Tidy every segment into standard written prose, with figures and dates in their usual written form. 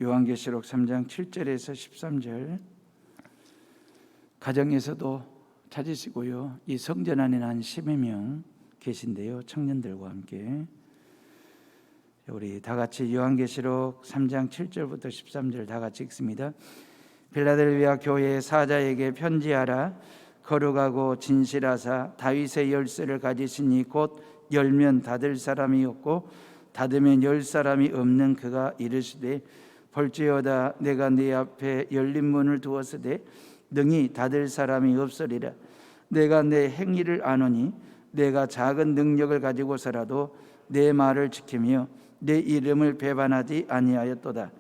요한계시록 3장 7절에서 13절 가정에서도 찾으시고요. 이 성전 안에는 한 10여 명 계신데요. 청년들과 함께 우리 다 같이 요한계시록 3장 7절부터 13절 다 같이 읽습니다. 필라델비아 교회의 사자에게 편지하라. 거룩하고 진실하사 다윗의 열쇠를 가지시니 곧 열면 닫을 사람이 없고 닫으면 열 사람이 없는 그가 이르시되 볼지어다 내가 네 앞에 열린 문을 두었으되 능히 닫을 사람이 없으리라. 내가 내 행위를 아노니 내가 작은 능력을 가지고서라도 내 말을 지키며 내 이름을 배반하지 아니하였도다.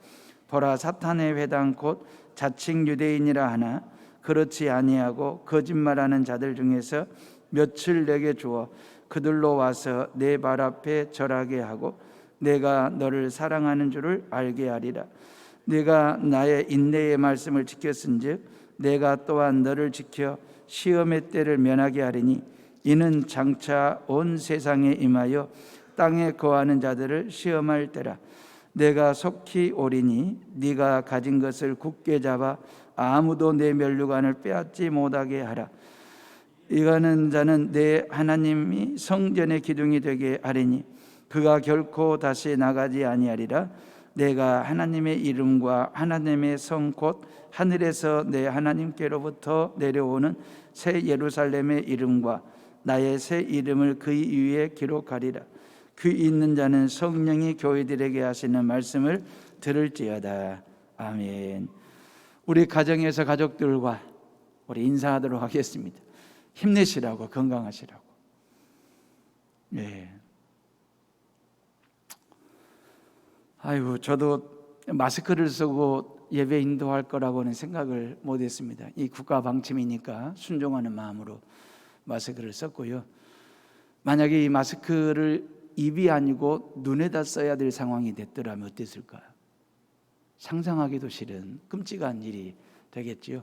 보라, 사탄의 회당 곧 자칭 유대인이라 하나 그렇지 아니하고 거짓말하는 자들 중에서 몇을 내게 주어 그들로 와서 내 발 앞에 절하게 하고 내가 너를 사랑하는 줄을 알게 하리라. 내가 나의 인내의 말씀을 지켰은즉 내가 또한 너를 지켜 시험의 때를 면하게 하리니 이는 장차 온 세상에 임하여 땅에 거하는 자들을 시험할 때라. 내가 속히 오리니 네가 가진 것을 굳게 잡아 아무도 내 면류관을 빼앗지 못하게 하라. 이가는 자는 내 하나님이 성전의 기둥이 되게 하리니 그가 결코 다시 나가지 아니하리라. 내가 하나님의 이름과 하나님의 성 곧 하늘에서 내 하나님께로부터 내려오는 새 예루살렘의 이름과 나의 새 이름을 그 위에 기록하리라. 귀 있는 자는 성령이 교회들에게 하시는 말씀을 들을지어다. 아멘. 우리 가정에서 가족들과 우리 인사하도록 하겠습니다. 힘내시라고, 건강하시라고. 네. 아이고, 저도 마스크를 쓰고 예배 인도할 거라고는 생각을 못했습니다. 이 국가 방침이니까 순종하는 마음으로 마스크를 썼고요. 만약에 이 마스크를 입이 아니고 눈에다 써야 될 상황이 됐더라면 어땠을까요? 상상하기도 싫은 끔찍한 일이 되겠지요.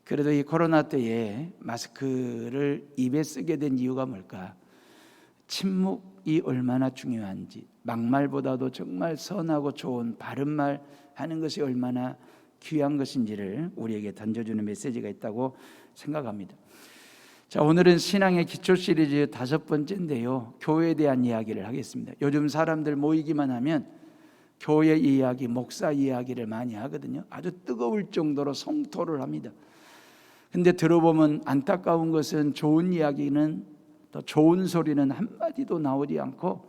그래도 이 코로나 때에 마스크를 입에 쓰게 된 이유가 뭘까? 침묵이 얼마나 중요한지, 막말보다도 정말 선하고 좋은 바른 말 하는 것이 얼마나 귀한 것인지를 우리에게 던져주는 메시지가 있다고 생각합니다. 자, 오늘은 신앙의 기초 시리즈 5번째인데요. 교회에 대한 이야기를 하겠습니다. 요즘 사람들 모이기만 하면 교회 이야기, 목사 이야기를 많이 하거든요. 아주 뜨거울 정도로 성토를 합니다. 근데 들어보면 안타까운 것은 좋은 이야기는 또 좋은 소리는 한마디도 나오지 않고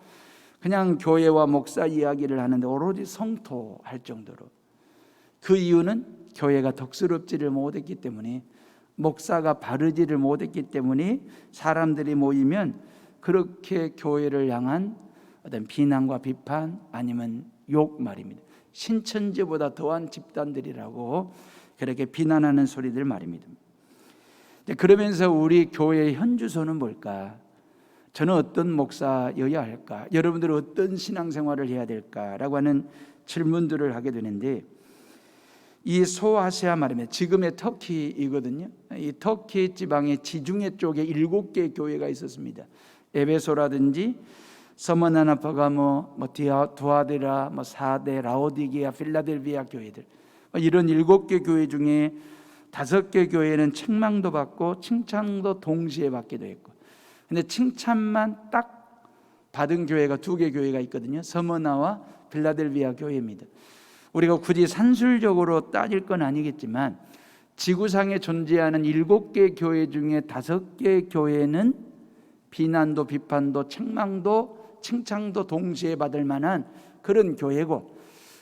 그냥 교회와 목사 이야기를 하는데 오로지 성토할 정도로. 그 이유는 교회가 덕스럽지를 못했기 때문에, 목사가 바르지를 못했기 때문에 사람들이 모이면 그렇게 교회를 향한 어떤 비난과 비판 아니면 욕 말입니다. 신천지보다 더한 집단들이라고 그렇게 비난하는 소리들 말입니다. 그러면서 우리 교회의 현주소는 뭘까? 저는 어떤 목사여야 할까? 여러분들은 어떤 신앙생활을 해야 될까라고 하는 질문들을 하게 되는데, 이 소아시아 말입니다. 지금의 터키이거든요. 이 터키 지방의 지중해 쪽에 7개의 교회가 있었습니다. 에베소라든지 서머나나 버가모, 두아데라, 사데, 라오디게아, 필라델비아 교회들, 이런 7개 교회 중에 5개 교회는 책망도 받고 칭찬도 동시에 받기도 했고, 근데 칭찬만 딱 받은 교회가 2개 교회가 있거든요. 서머나와 필라델비아 교회입니다. 우리가 굳이 산술적으로 따질 건 아니겠지만 지구상에 존재하는 7개 교회 중에 5개 교회는 비난도 비판도 책망도 칭찬도 동시에 받을 만한 그런 교회고,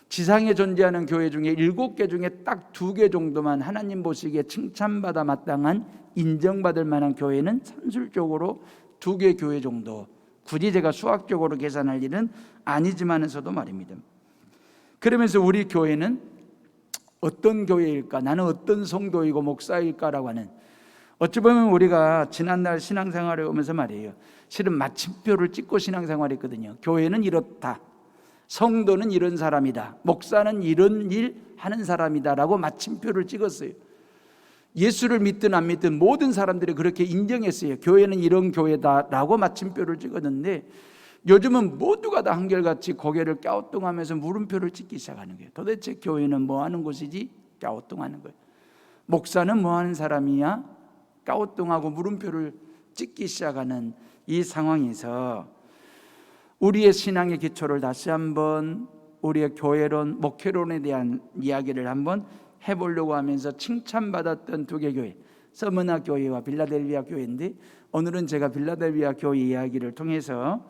지상에 존재하는 교회 중에 7개 중에 딱 2개 정도만 하나님 보시기에 칭찬받아 마땅한 인정받을 만한 교회는 산술적으로 2개 교회 정도. 굳이 제가 수학적으로 계산할 일은 아니지만서도 말입니다. 그러면서 우리 교회는 어떤 교회일까? 나는 어떤 성도이고 목사일까라고 하는, 어찌 보면 우리가 지난날 신앙생활에 오면서 말이에요, 실은 마침표를 찍고 신앙생활을 했거든요. 교회는 이렇다, 성도는 이런 사람이다, 목사는 이런 일 하는 사람이다 라고 마침표를 찍었어요. 예수를 믿든 안 믿든 모든 사람들이 그렇게 인정했어요. 교회는 이런 교회다 라고 마침표를 찍었는데, 요즘은 모두가 다 한결같이 고개를 갸우뚱하면서 물음표를 찍기 시작하는 거예요. 도대체 교회는 뭐 하는 곳이지? 갸우뚱하는 거예요. 목사는 뭐 하는 사람이야? 갸우뚱하고 물음표를 찍기 시작하는 이 상황에서 우리의 신앙의 기초를 다시 한번 우리의 교회론, 목회론에 대한 이야기를 한번 해보려고 하면서 칭찬받았던 두 개 교회, 서머나 교회와 빌라델비아 교회인데, 오늘은 제가 빌라델비아 교회 이야기를 통해서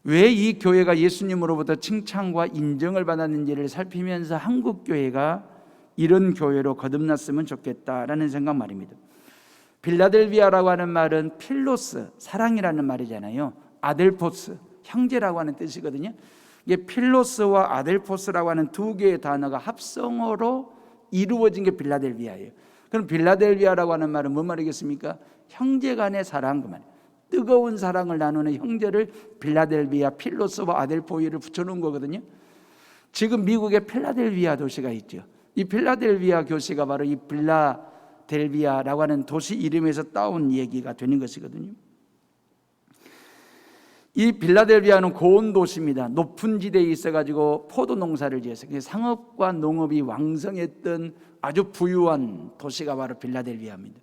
왜 이 교회가 예수님으로부터 칭찬과 인정을 받았는지를 살피면서 한국 교회가 이런 교회로 거듭났으면 좋겠다라는 생각 말입니다. 빌라델비아라고 하는 말은 필로스, 사랑이라는 말이잖아요. 아델포스, 형제라고 하는 뜻이거든요. 이게 필로스와 아델포스라고 하는 두 개의 단어가 합성어로 이루어진 게 빌라델비아예요. 그럼 빌라델비아라고 하는 말은 뭔 말이겠습니까? 형제 간의 사랑, 그 말이에요. 뜨거운 사랑을 나누는 형제를 빌라델비아, 필로스와 아델포이를 붙여놓은 거거든요. 지금 미국에 필라델비아 도시가 있죠. 이 필라델비아 교시가 바로 이 빌라델비아라고 하는 도시 이름에서 따온 얘기가 되는 것이거든요. 이 빌라델비아는 고온 도시입니다. 높은 지대에 있어가지고 포도 농사를 지어서 상업과 농업이 왕성했던 아주 부유한 도시가 바로 빌라델비아입니다.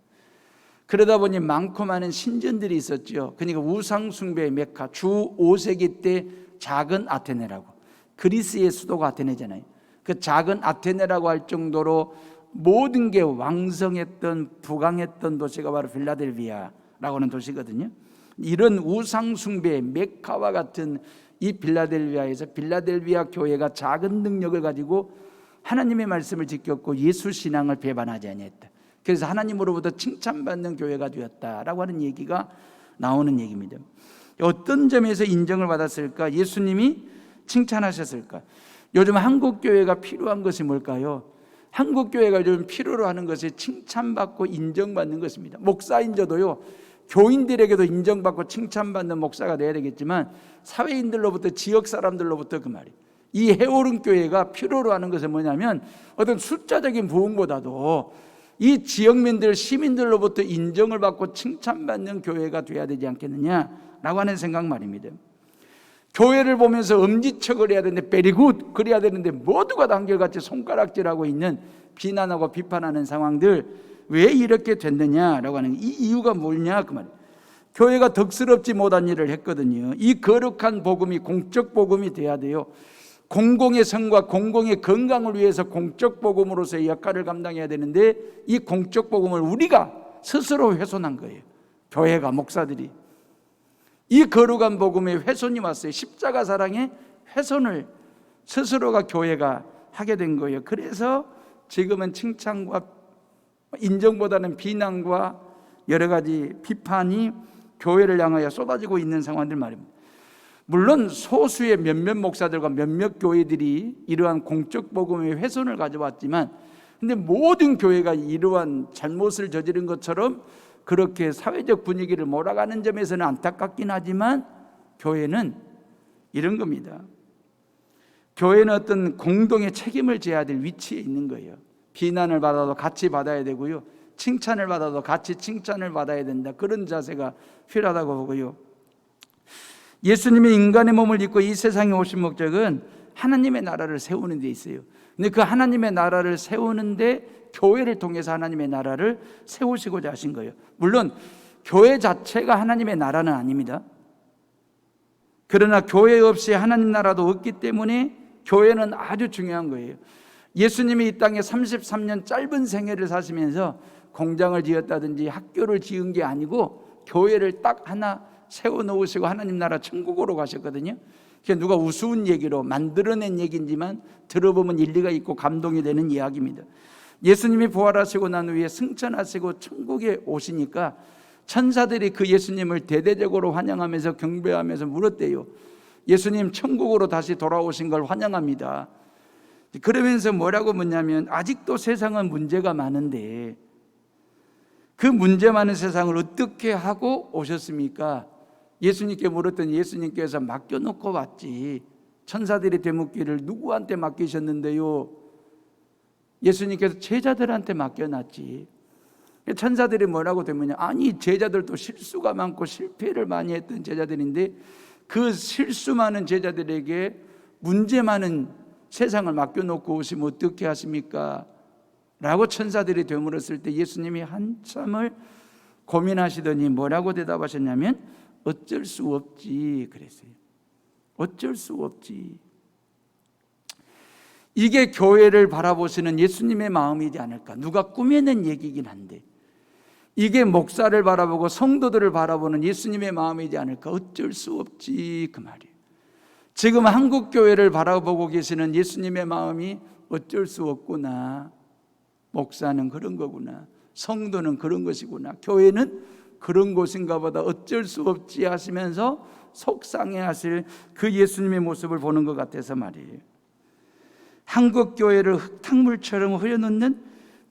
그러다 보니 많고 많은 신전들이 있었죠. 그러니까 우상 숭배의 메카, 주 5세기 때 작은 아테네라고, 그리스의 수도가 아테네잖아요. 그 작은 아테네라고 할 정도로 모든 게 왕성했던, 부강했던 도시가 바로 빌라델비아라고 하는 도시거든요. 이런 우상 숭배의 메카와 같은 이 빌라델비아에서 빌라델비아 교회가 작은 능력을 가지고 하나님의 말씀을 지켰고 예수 신앙을 배반하지 아니했다. 그래서 하나님으로부터 칭찬받는 교회가 되었다라고 하는 얘기가 나오는 얘기입니다. 어떤 점에서 인정을 받았을까? 예수님이 칭찬하셨을까? 요즘 한국 교회가 필요한 것이 뭘까요? 한국 교회가 요즘 필요로 하는 것이 칭찬받고 인정받는 것입니다. 목사인 저도요, 교인들에게도 인정받고 칭찬받는 목사가 돼야 되겠지만 사회인들로부터, 지역 사람들로부터, 그 말이에요. 이 해오른 교회가 필요로 하는 것은 뭐냐면 어떤 숫자적인 부흥보다도 이 지역민들, 시민들로부터 인정을 받고 칭찬받는 교회가 돼야 되지 않겠느냐라고 하는 생각 말입니다. 교회를 보면서 엄지척을 해야 되는데, 베리굿 그래야 되는데 모두가 다 한결같이 손가락질하고 있는, 비난하고 비판하는 상황들, 왜 이렇게 됐느냐라고 하는, 이 이유가 뭐냐 그 말이에요. 교회가 덕스럽지 못한 일을 했거든요. 이 거룩한 복음이 공적 복음이 돼야 돼요. 공공의 성과 공공의 건강을 위해서 공적 복음으로서의 역할을 감당해야 되는데, 이 공적 복음을 우리가 스스로 훼손한 거예요. 교회가, 목사들이. 이 거룩한 복음에 훼손이 왔어요. 십자가 사랑의 훼손을 스스로가, 교회가 하게 된 거예요. 그래서 지금은 칭찬과 인정보다는 비난과 여러 가지 비판이 교회를 향하여 쏟아지고 있는 상황들 말입니다. 물론 소수의 몇몇 목사들과 몇몇 교회들이 이러한 공적 복음의 훼손을 가져왔지만, 근데 모든 교회가 이러한 잘못을 저지른 것처럼 그렇게 사회적 분위기를 몰아가는 점에서는 안타깝긴 하지만, 교회는 이런 겁니다. 교회는 어떤 공동의 책임을 져야 될 위치에 있는 거예요. 비난을 받아도 같이 받아야 되고요, 칭찬을 받아도 같이 칭찬을 받아야 된다. 그런 자세가 필요하다고 보고요. 예수님이 인간의 몸을 입고 이 세상에 오신 목적은 하나님의 나라를 세우는 데 있어요. 근데 그 하나님의 나라를 세우는데 교회를 통해서 하나님의 나라를 세우시고자 하신 거예요. 물론 교회 자체가 하나님의 나라는 아닙니다. 그러나 교회 없이 하나님 나라도 없기 때문에 교회는 아주 중요한 거예요. 예수님이 이 땅에 33년 짧은 생애를 사시면서 공장을 지었다든지 학교를 지은 게 아니고 교회를 딱 하나 세워놓으시고 하나님 나라 천국으로 가셨거든요. 그게 누가 우스운 얘기로 만들어낸 얘기지만 들어보면 일리가 있고 감동이 되는 이야기입니다. 예수님이 부활하시고 난 후에 승천하시고 천국에 오시니까 천사들이 그 예수님을 대대적으로 환영하면서 경배하면서 물었대요. 예수님 천국으로 다시 돌아오신 걸 환영합니다. 그러면서 뭐라고 묻냐면, 아직도 세상은 문제가 많은데 그 문제 많은 세상을 어떻게 하고 오셨습니까? 예수님께 물었더니 예수님께서 맡겨놓고 왔지. 천사들이 되묻기를 누구한테 맡기셨는데요? 예수님께서 제자들한테 맡겨놨지. 천사들이 뭐라고 되면요, 아니 제자들도 실수가 많고 실패를 많이 했던 제자들인데 그 실수 많은 제자들에게 문제 많은 세상을 맡겨놓고 오시면 어떻게 하십니까? 라고 천사들이 되물었을 때 예수님이 한참을 고민하시더니 뭐라고 대답하셨냐면 어쩔 수 없지 그랬어요. 어쩔 수 없지. 이게 교회를 바라보시는 예수님의 마음이지 않을까. 누가 꾸며낸 얘기긴 한데 이게 목사를 바라보고 성도들을 바라보는 예수님의 마음이지 않을까. 어쩔 수 없지 그 말이에요. 지금 한국교회를 바라보고 계시는 예수님의 마음이 어쩔 수 없구나. 목사는 그런 거구나. 성도는 그런 것이구나. 교회는 그런 곳인가 보다. 어쩔 수 없지 하시면서 속상해하실 그 예수님의 모습을 보는 것 같아서 말이에요. 한국교회를 흙탕물처럼 흐려놓는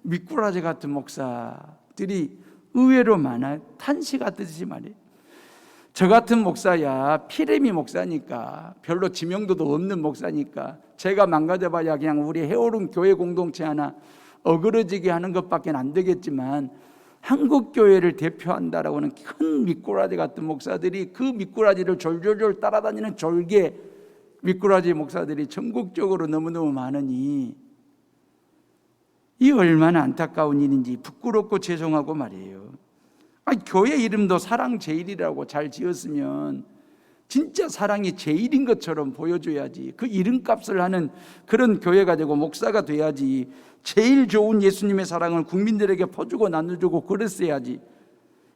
미꾸라지 같은 목사들이 의외로 많아요. 탄시 같듯이 말이에요. 저 같은 목사야 피레미 목사니까 별로 지명도도 없는 목사니까 제가 망가져봐야 그냥 우리 해오른 교회 공동체 하나 어그러지게 하는 것밖에 안 되겠지만 한국교회를 대표한다라고 하는 큰 미꾸라지 같은 목사들이 그 미꾸라지를 졸졸졸 따라다니는 졸개 미꾸라지 목사들이 전국적으로 너무너무 많으니 이 얼마나 안타까운 일인지 부끄럽고 죄송하고 말이에요. 아니, 교회 이름도 사랑 제일이라고 잘 지었으면 진짜 사랑이 제일인 것처럼 보여줘야지. 그 이름값을 하는 그런 교회가 되고 목사가 돼야지. 제일 좋은 예수님의 사랑을 국민들에게 퍼주고 나눠주고 그랬어야지.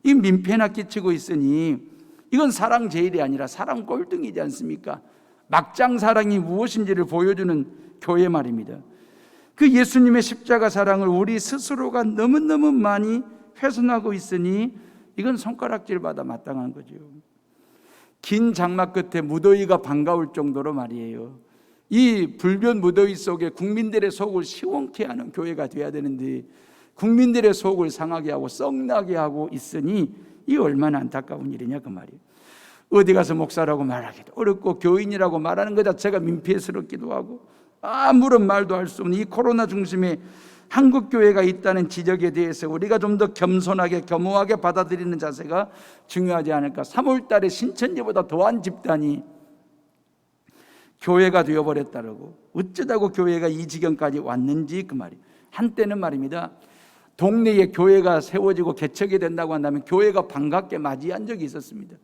이 민폐나 끼치고 있으니 이건 사랑 제일이 아니라 사랑 꼴등이지 않습니까? 막장 사랑이 무엇인지를 보여주는 교회 말입니다. 그 예수님의 십자가 사랑을 우리 스스로가 너무너무 많이 훼손하고 있으니 이건 손가락질받아 마땅한 거죠. 긴 장막 끝에 무더위가 반가울 정도로 말이에요. 이 불변 무더위 속에 국민들의 속을 시원케 하는 교회가 돼야 되는데 국민들의 속을 상하게 하고 썩나게 하고 있으니 이 얼마나 안타까운 일이냐 그 말이에요. 어디 가서 목사라고 말하기도 어렵고 교인이라고 말하는 것 자체가 민폐스럽기도 하고 아무런 말도 할 수 없는 이 코로나 중심에 한국교회가 있다는 지적에 대해서 우리가 좀 더 겸손하게 겸허하게 받아들이는 자세가 중요하지 않을까. 3월 달에 신천지보다 더한 집단이 교회가 되어버렸다고. 어쩌다고 교회가 이 지경까지 왔는지 그 말이에요. 한때는 말입니다. 동네에 교회가 세워지고 개척이 된다고 한다면 교회가 반갑게 맞이한 적이 있었습니다.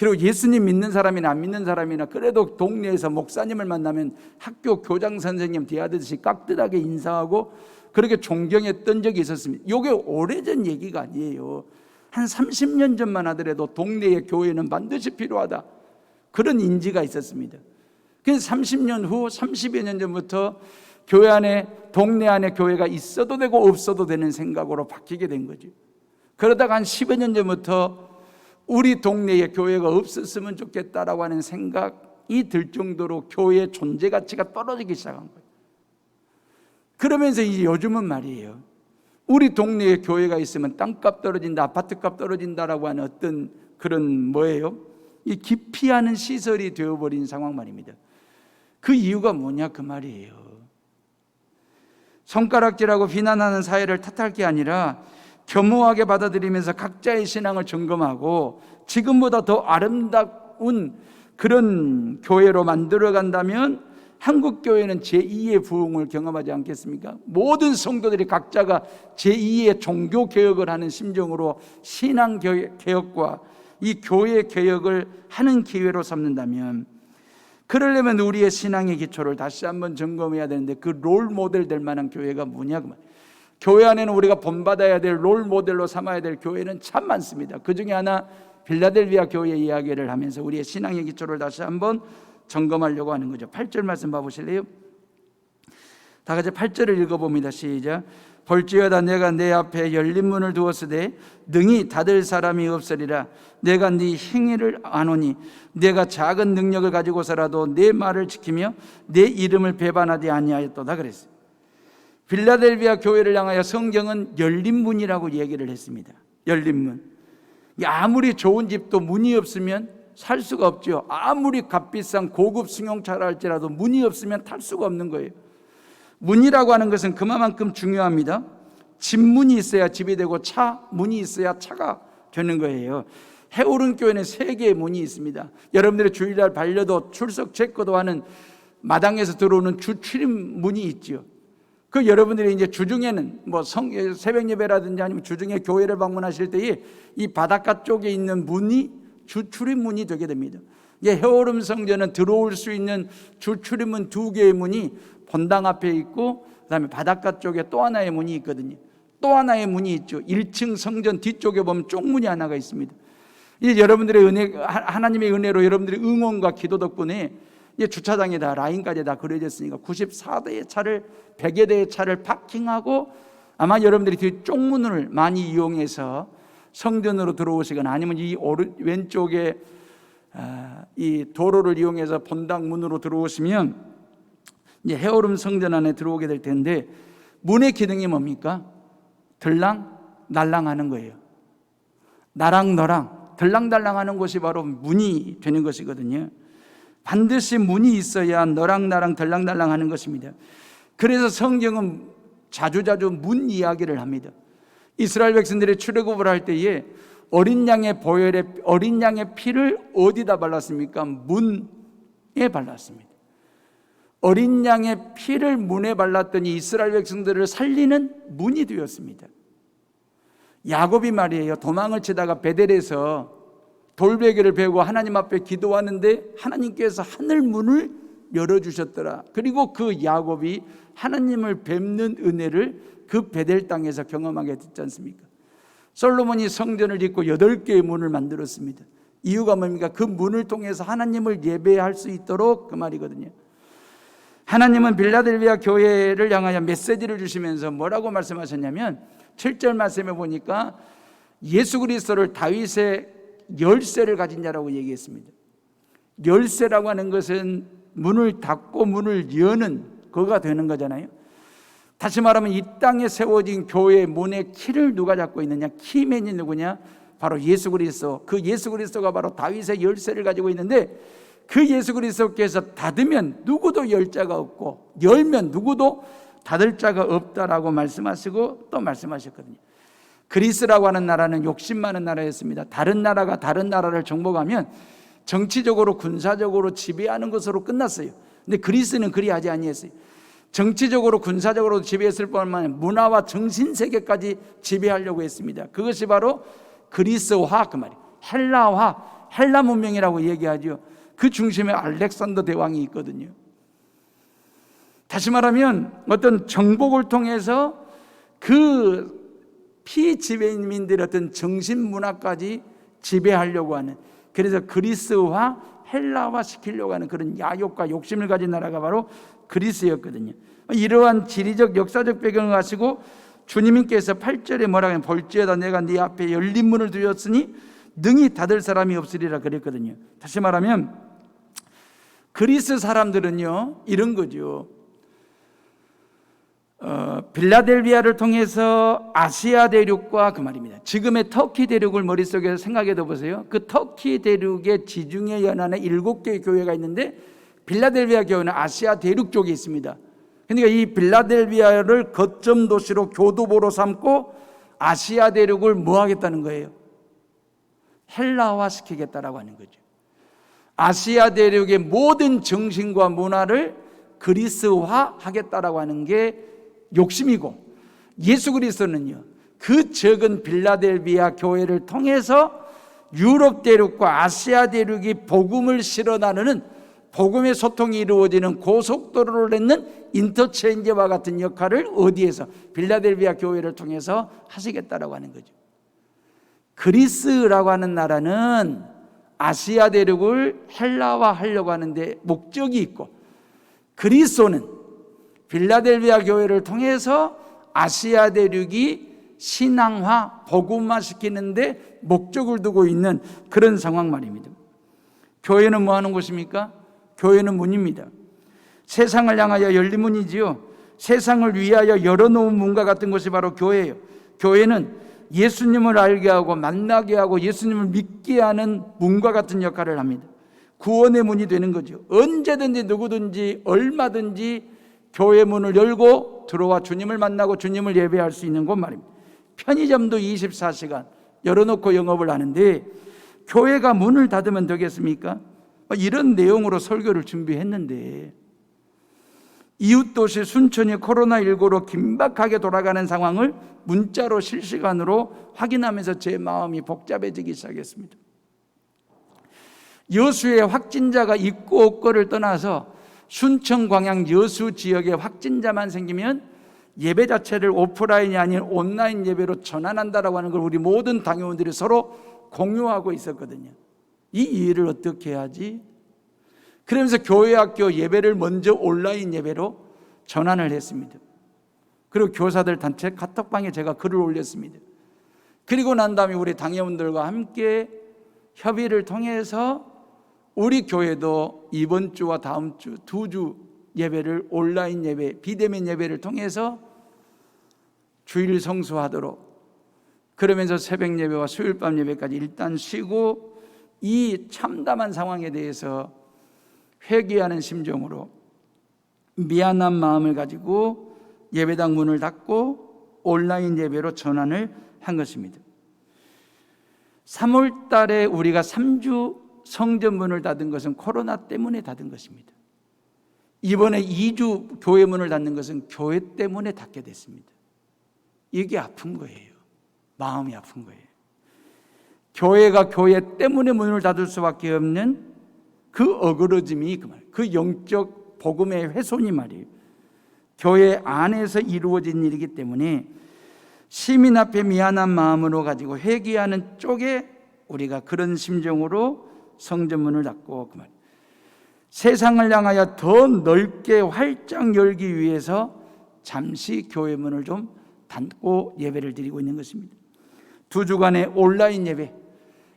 그리고 예수님 믿는 사람이나 안 믿는 사람이나 그래도 동네에서 목사님을 만나면 학교 교장 선생님 대하듯이 깍듯하게 인사하고 그렇게 존경했던 적이 있었습니다. 이게 오래전 얘기가 아니에요. 한 30년 전만 하더라도 동네의 교회는 반드시 필요하다. 그런 인지가 있었습니다. 그래서 30년 후 30여 년 전부터 교회 안에 동네 안에 교회가 있어도 되고 없어도 되는 생각으로 바뀌게 된 거죠. 그러다가 한 10여 년 전부터 우리 동네에 교회가 없었으면 좋겠다라고 하는 생각이 들 정도로 교회의 존재 가치가 떨어지기 시작한 거예요. 그러면서 이제 요즘은 말이에요. 우리 동네에 교회가 있으면 땅값 떨어진다, 아파트값 떨어진다라고 하는 어떤 그런 뭐예요? 이 기피하는 시설이 되어버린 상황 말입니다. 그 이유가 뭐냐 그 말이에요. 손가락질하고 비난하는 사회를 탓할 게 아니라 겸허하게 받아들이면서 각자의 신앙을 점검하고 지금보다 더 아름다운 그런 교회로 만들어간다면 한국교회는 제2의 부흥을 경험하지 않겠습니까? 모든 성도들이 각자가 제2의 종교개혁을 하는 심정으로 신앙개혁과 이 교회 개혁을 하는 기회로 삼는다면, 그러려면 우리의 신앙의 기초를 다시 한번 점검해야 되는데 그 롤모델 될 만한 교회가 뭐냐? 교회 안에는 우리가 본받아야 될 롤모델로 삼아야 될 교회는 참 많습니다. 그 중에 하나 빌라델비아 교회 이야기를 하면서 우리의 신앙의 기초를 다시 한번 점검하려고 하는 거죠. 8절 말씀 봐보실래요? 다 같이 8절을 읽어봅니다. 시작. 볼지어다 내가 내 앞에 열린 문을 두었으되 능히 닫을 사람이 없으리라. 내가 네 행위를 아노니 내가 작은 능력을 가지고서라도 내 말을 지키며 내 이름을 배반하지 아니하였도다 그랬어요. 빌라델비아 교회를 향하여 성경은 열린 문이라고 얘기를 했습니다. 열린 문. 아무리 좋은 집도 문이 없으면 살 수가 없죠. 아무리 값비싼 고급 승용차라 할지라도 문이 없으면 탈 수가 없는 거예요. 문이라고 하는 것은 그만큼 중요합니다. 집 문이 있어야 집이 되고 차 문이 있어야 차가 되는 거예요. 해오른 교회는 3개의 문이 있습니다. 여러분들의 주일날 반려도 출석 체크도 하는 마당에서 들어오는 주출입 문이 있죠. 그 여러분들이 이제 주중에는 뭐 새벽 예배라든지 아니면 주중에 교회를 방문하실 때에 이 바닷가 쪽에 있는 문이 주출입 문이 되게 됩니다. 이게 해오름 성전은 들어올 수 있는 주출입 문 2개의 문이 본당 앞에 있고, 그다음에 바닷가 쪽에 또 하나의 문이 있거든요. 또 하나의 문이 있죠. 1층 성전 뒤쪽에 보면 쪽문이 하나가 있습니다. 이제 여러분들의 은혜, 하나님의 은혜로 여러분들의 응원과 기도 덕분에 이제 주차장에 다 라인까지 다 그려졌으니까 94대의 차를, 100여 대의 차를 파킹하고 아마 여러분들이 그 쪽문을 많이 이용해서 성전으로 들어오시거나 아니면 이 왼쪽에 이 도로를 이용해서 본당 문으로 들어오시면 이제 해오름 성전 안에 들어오게 될 텐데, 문의 기능이 뭡니까? 들랑 날랑 하는 거예요. 나랑 너랑 들랑달랑 하는 곳이 바로 문이 되는 것이거든요. 반드시 문이 있어야 너랑 나랑 들랑달랑 하는 것입니다. 그래서 성경은 자주자주 문 이야기를 합니다. 이스라엘 백성들이 출애굽을 할 때에 어린 양의 보혈에 어린 양의 피를 어디다 발랐습니까? 문에 발랐습니다. 어린 양의 피를 문에 발랐더니 이스라엘 백성들을 살리는 문이 되었습니다. 야곱이 말이에요, 도망을 치다가 베델에서 돌베개를 베고 하나님 앞에 기도하는데 하나님께서 하늘 문을 열어주셨더라. 그리고 그 야곱이 하나님을 뵙는 은혜를 그 베델 땅에서 경험하게 됐지 않습니까? 솔로몬이 성전을 짓고 8개의 문을 만들었습니다. 이유가 뭡니까? 그 문을 통해서 하나님을 예배할 수 있도록, 그 말이거든요. 하나님은 빌라델비아 교회를 향하여 메시지를 주시면서 뭐라고 말씀하셨냐면, 7절 말씀에 보니까 예수 그리스도를 다윗의 열쇠를 가진 자라고 얘기했습니다. 열쇠라고 하는 것은 문을 닫고 문을 여는 그거가 되는 거잖아요. 다시 말하면 이 땅에 세워진 교회의 문의 키를 누가 잡고 있느냐? 키맨이 누구냐? 바로 예수 그리스도. 그 예수 그리스도가 바로 다윗의 열쇠를 가지고 있는데, 그 예수 그리스도께서 닫으면 누구도 열 자가 없고 열면 누구도 닫을 자가 없다라고 말씀하시고 또 말씀하셨거든요. 그리스라고 하는 나라는 욕심 많은 나라였습니다. 다른 나라가 다른 나라를 정복하면 정치적으로 군사적으로 지배하는 것으로 끝났어요. 근데 그리스는 그리하지 아니했어요. 정치적으로 군사적으로 지배했을 뿐만 아니라 문화와 정신세계까지 지배하려고 했습니다. 그것이 바로 그리스화, 그 말이에요. 헬라화, 헬라 문명이라고 얘기하죠. 그 중심에 알렉산더 대왕이 있거든요. 다시 말하면 어떤 정복을 통해서 그 피지배민들의 어떤 정신문화까지 지배하려고 하는, 그래서 그리스화, 헬라화 시키려고 하는 그런 야욕과 욕심을 가진 나라가 바로 그리스였거든요. 이러한 지리적 역사적 배경을 가지고 주님께서 8절에 뭐라고 하냐면, 볼지어다 내가 네 앞에 열린 문을 두었으니 능히 닫을 사람이 없으리라 그랬거든요. 다시 말하면 그리스 사람들은요 이런 거죠. 빌라델비아를 통해서 아시아 대륙과, 그 말입니다, 지금의 터키 대륙을 머릿속에 생각해 보세요. 그 터키 대륙의 지중해 연안에 7개의 교회가 있는데 빌라델비아 교회는 아시아 대륙 쪽에 있습니다. 그러니까 이 빌라델비아를 거점 도시로 교두보로 삼고 아시아 대륙을 뭐 하겠다는 거예요? 헬라화 시키겠다라고 하는 거죠. 아시아 대륙의 모든 정신과 문화를 그리스화 하겠다라고 하는 게 욕심이고, 예수 그리스도는요 그 적은 빌라델비아 교회를 통해서 유럽 대륙과 아시아 대륙이 복음을 실어 나누는, 복음의 소통이 이루어지는 고속도로를 맺는 인터체인지와 같은 역할을 어디에서? 빌라델비아 교회를 통해서 하시겠다라고 하는 거죠. 그리스라고 하는 나라는 아시아 대륙을 헬라화 하려고 하는데 목적이 있고, 그리스도는 빌라델비아 교회를 통해서 아시아 대륙이 신앙화, 복음화 시키는데 목적을 두고 있는 그런 상황 말입니다. 교회는 뭐 하는 곳입니까? 교회는 문입니다. 세상을 향하여 열린 문이지요. 세상을 위하여 열어놓은 문과 같은 것이 바로 교회예요. 교회는 예수님을 알게 하고 만나게 하고 예수님을 믿게 하는 문과 같은 역할을 합니다. 구원의 문이 되는 거죠. 언제든지 누구든지 얼마든지 교회 문을 열고 들어와 주님을 만나고 주님을 예배할 수 있는 곳 말입니다. 편의점도 24시간 열어놓고 영업을 하는데, 교회가 문을 닫으면 되겠습니까? 이런 내용으로 설교를 준비했는데 이웃도시 순천이 코로나19로 긴박하게 돌아가는 상황을 문자로 실시간으로 확인하면서 제 마음이 복잡해지기 시작했습니다. 여수의 확진자가 있고 없고를 떠나서 순천 광양 여수 지역에 확진자만 생기면 예배 자체를 오프라인이 아닌 온라인 예배로 전환한다라고 하는 걸 우리 모든 당회원들이 서로 공유하고 있었거든요. 이 일을 어떻게 해야지? 그러면서 교회 학교 예배를 먼저 온라인 예배로 전환을 했습니다. 그리고 교사들 단체 카톡방에 제가 글을 올렸습니다. 그리고 난 다음에 우리 당회원들과 함께 협의를 통해서 우리 교회도 이번 주와 다음 주 2주 예배를 온라인 예배, 비대면 예배를 통해서 주일 성수하도록, 그러면서 새벽 예배와 수요일 밤 예배까지 일단 쉬고 이 참담한 상황에 대해서 회개하는 심정으로 미안한 마음을 가지고 예배당 문을 닫고 온라인 예배로 전환을 한 것입니다. 3월 달에 우리가 3주 성전 문을 닫은 것은 코로나 때문에 닫은 것입니다. 이번에 2주 교회 문을 닫는 것은 교회 때문에 닫게 됐습니다. 이게 아픈 거예요. 마음이 아픈 거예요. 교회가 교회 때문에 문을 닫을 수밖에 없는 그 어그러짐이 그 말, 그 영적 복음의 훼손이 말이에요. 교회 안에서 이루어진 일이기 때문에 시민 앞에 미안한 마음으로 가지고 회개하는 쪽에 우리가 그런 심정으로 성전문을 닫고 그 말, 세상을 향하여 더 넓게 활짝 열기 위해서 잠시 교회 문을 좀 닫고 예배를 드리고 있는 것입니다. 2주간의 온라인 예배,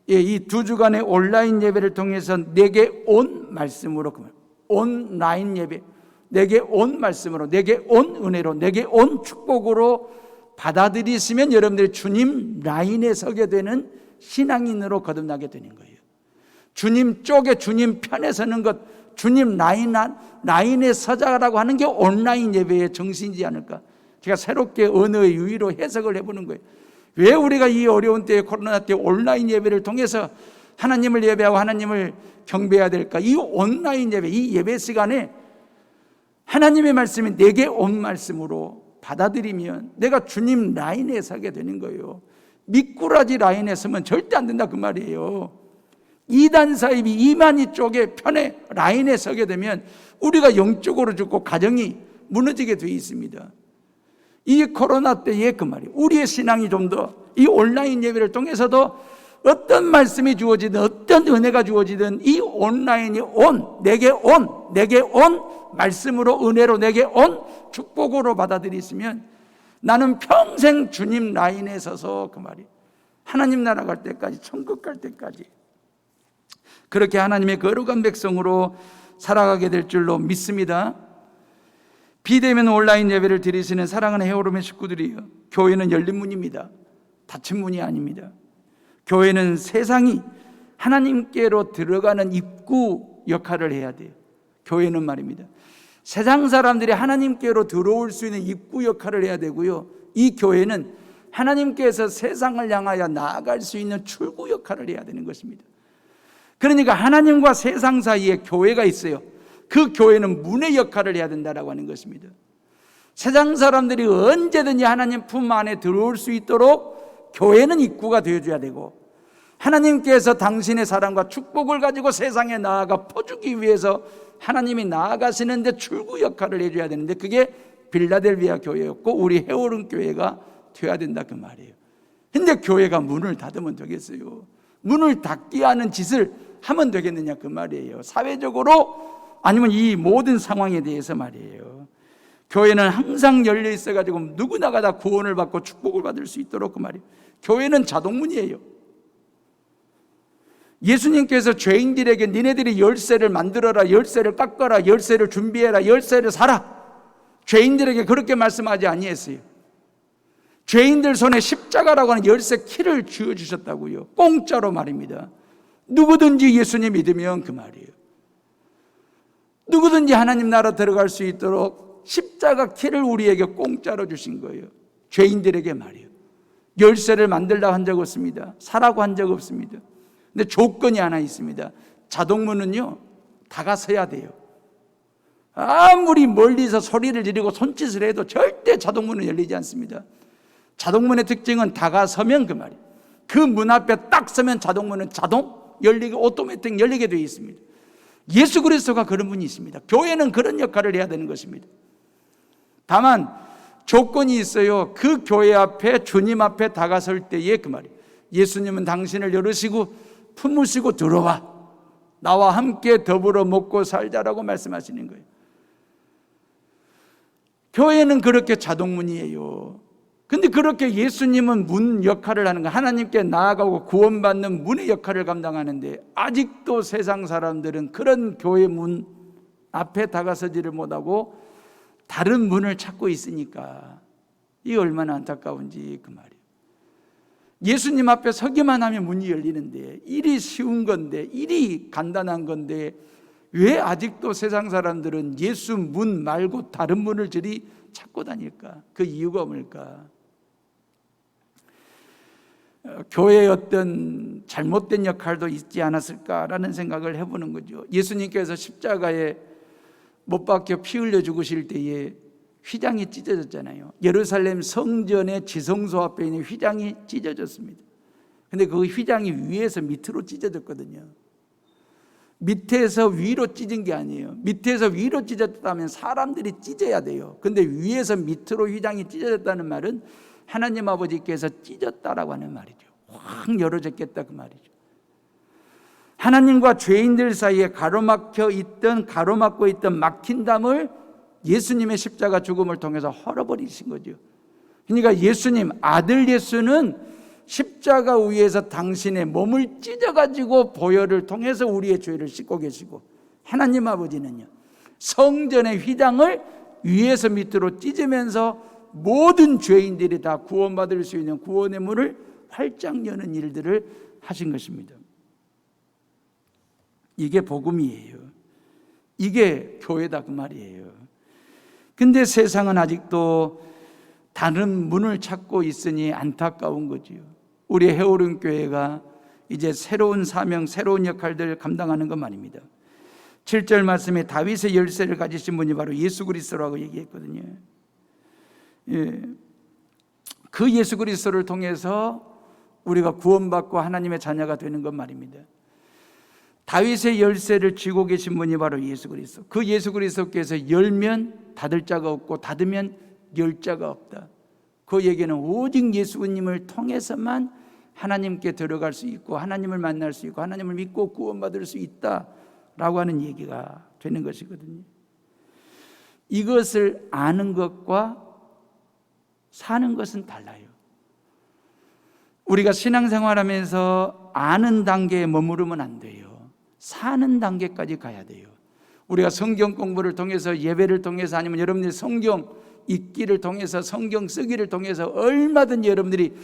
이 2주간의 온라인 예배를 통해서 내게 온 말씀으로 그 말, 온라인 예배, 내게 온 말씀으로, 내게 온 은혜로, 내게 온 축복으로 받아들이시면 여러분들이 주님 라인에 서게 되는 신앙인으로 거듭나게 되는 거예요. 주님 쪽에, 주님 편에 서는 것, 주님 라인에 서자라고 하는 게 온라인 예배의 정신이지 않을까. 제가 새롭게 언어의 유의로 해석을 해보는 거예요. 왜 우리가 이 어려운 때에, 코로나 때 온라인 예배를 통해서 하나님을 예배하고 하나님을 경배해야 될까? 이 온라인 예배, 이 예배 시간에 하나님의 말씀이 내게 온 말씀으로 받아들이면 내가 주님 라인에 서게 되는 거예요. 미꾸라지 라인에 서면 절대 안 된다 그 말이에요. 이단 사입이 이만희 쪽에 편에 라인에 서게 되면 우리가 영적으로 죽고 가정이 무너지게 되어 있습니다. 이 코로나 때에 그 말이에요. 우리의 신앙이 좀 더 이 온라인 예배를 통해서도 어떤 말씀이 주어지든 어떤 은혜가 주어지든 이 온라인이 내게 온 말씀으로, 은혜로, 내게 온 축복으로 받아들이시면 나는 평생 주님 라인에 서서 그 말이에요. 하나님 나라 갈 때까지, 천국 갈 때까지 그렇게 하나님의 거룩한 백성으로 살아가게 될 줄로 믿습니다. 비대면 온라인 예배를 드리시는 사랑하는 헤어룸의 식구들이요, 교회는 열린 문입니다. 닫힌 문이 아닙니다. 교회는 세상이 하나님께로 들어가는 입구 역할을 해야 돼요. 교회는 말입니다, 세상 사람들이 하나님께로 들어올 수 있는 입구 역할을 해야 되고요, 이 교회는 하나님께서 세상을 향하여 나아갈 수 있는 출구 역할을 해야 되는 것입니다. 그러니까 하나님과 세상 사이에 교회가 있어요. 그 교회는 문의 역할을 해야 된다고 하는 것입니다. 세상 사람들이 언제든지 하나님 품 안에 들어올 수 있도록 교회는 입구가 되어줘야 되고, 하나님께서 당신의 사랑과 축복을 가지고 세상에 나아가 퍼주기 위해서 하나님이 나아가시는데 출구 역할을 해줘야 되는데, 그게 빌라델비아 교회였고 우리 헤어룸 교회가 되어야 된다 그 말이에요. 근데 교회가 문을 닫으면 되겠어요? 문을 닫게 하는 짓을 하면 되겠느냐 그 말이에요. 사회적으로 아니면 이 모든 상황에 대해서 말이에요. 교회는 항상 열려 있어가지고 누구나가 다 구원을 받고 축복을 받을 수 있도록 그 말이에요. 교회는 자동문이에요. 예수님께서 죄인들에게 니네들이 열쇠를 만들어라, 열쇠를 깎아라, 열쇠를 준비해라, 열쇠를 사라, 죄인들에게 그렇게 말씀하지 아니했어요. 죄인들 손에 십자가라고 하는 열쇠 키를 쥐어주셨다고요. 공짜로 말입니다. 누구든지 예수님 믿으면 그 말이에요. 누구든지 하나님 나라 들어갈 수 있도록 십자가 키를 우리에게 공짜로 주신 거예요. 죄인들에게 말이에요. 열쇠를 만들라고 한 적 없습니다. 사라고 한 적 없습니다. 근데 조건이 하나 있습니다. 자동문은요, 다가서야 돼요. 아무리 멀리서 소리를 지르고 손짓을 해도 절대 자동문은 열리지 않습니다. 자동문의 특징은 다가서면 그 말이에요. 그 문 앞에 딱 서면 자동문은 자동 열리게, 오토매틱 열리게 되어 있습니다. 예수 그리스도가 그런 분이 있습니다. 교회는 그런 역할을 해야 되는 것입니다. 다만 조건이 있어요. 그 교회 앞에, 주님 앞에 다가설 때에 그 말이에요. 예수님은 당신을 열으시고 품으시고 들어와, 나와 함께 더불어 먹고 살자라고 말씀하시는 거예요. 교회는 그렇게 자동문이에요. 근데 그렇게 예수님은 문 역할을 하는 거예요. 하나님께 나아가고 구원받는 문의 역할을 감당하는데, 아직도 세상 사람들은 그런 교회 문 앞에 다가서지를 못하고 다른 문을 찾고 있으니까 이게 얼마나 안타까운지 그 말이에요. 예수님 앞에 서기만 하면 문이 열리는데, 일이 쉬운 건데, 일이 간단한 건데, 왜 아직도 세상 사람들은 예수 문 말고 다른 문을 저리 찾고 다닐까? 그 이유가 뭘까? 교회의 어떤 잘못된 역할도 있지 않았을까라는 생각을 해보는 거죠. 예수님께서 십자가에 못 박혀 피 흘려 죽으실 때에 휘장이 찢어졌잖아요. 예루살렘 성전의 지성소 앞에 있는 휘장이 찢어졌습니다. 근데 그 휘장이 위에서 밑으로 찢어졌거든요. 밑에서 위로 찢은 게 아니에요. 밑에서 위로 찢어졌다면 사람들이 찢어야 돼요. 근데 위에서 밑으로 휘장이 찢어졌다는 말은 하나님 아버지께서 찢었다라고 하는 말이죠. 확 열어졌겠다 그 말이죠. 하나님과 죄인들 사이에 가로막고 있던 막힌 담을 예수님의 십자가 죽음을 통해서 헐어버리신 거죠. 그러니까 예수님, 아들 예수는 십자가 위에서 당신의 몸을 찢어가지고 보혈을 통해서 우리의 죄를 씻고 계시고, 하나님 아버지는요, 성전의 휘장을 위에서 밑으로 찢으면서 모든 죄인들이 다 구원받을 수 있는 구원의 문을 활짝 여는 일들을 하신 것입니다. 이게 복음이에요. 이게 교회다 그 말이에요. 근데 세상은 아직도 다른 문을 찾고 있으니 안타까운 거지요. 우리 해오른 교회가 이제 새로운 사명, 새로운 역할들을 감당하는 것 말입니다. 7절 말씀에 다윗의 열쇠를 가지신 분이 바로 예수 그리스도라고 얘기했거든요. 예. 그 예수 그리스도를 통해서 우리가 구원받고 하나님의 자녀가 되는 것 말입니다. 다윗의 열쇠를 쥐고 계신 분이 바로 예수 그리스도. 그 예수 그리스도께서 열면 닫을 자가 없고 닫으면 열 자가 없다. 그 얘기는 오직 예수님을 통해서만 하나님께 들어갈 수 있고 하나님을 만날 수 있고 하나님을 믿고 구원받을 수 있다라고 하는 얘기가 되는 것이거든요. 이것을 아는 것과 사는 것은 달라요. 우리가 신앙생활하면서 아는 단계에 머무르면 안 돼요. 사는 단계까지 가야 돼요. 우리가 성경 공부를 통해서, 예배를 통해서, 아니면 여러분들이 성경 읽기를 통해서, 성경 쓰기를 통해서 얼마든지 여러분들이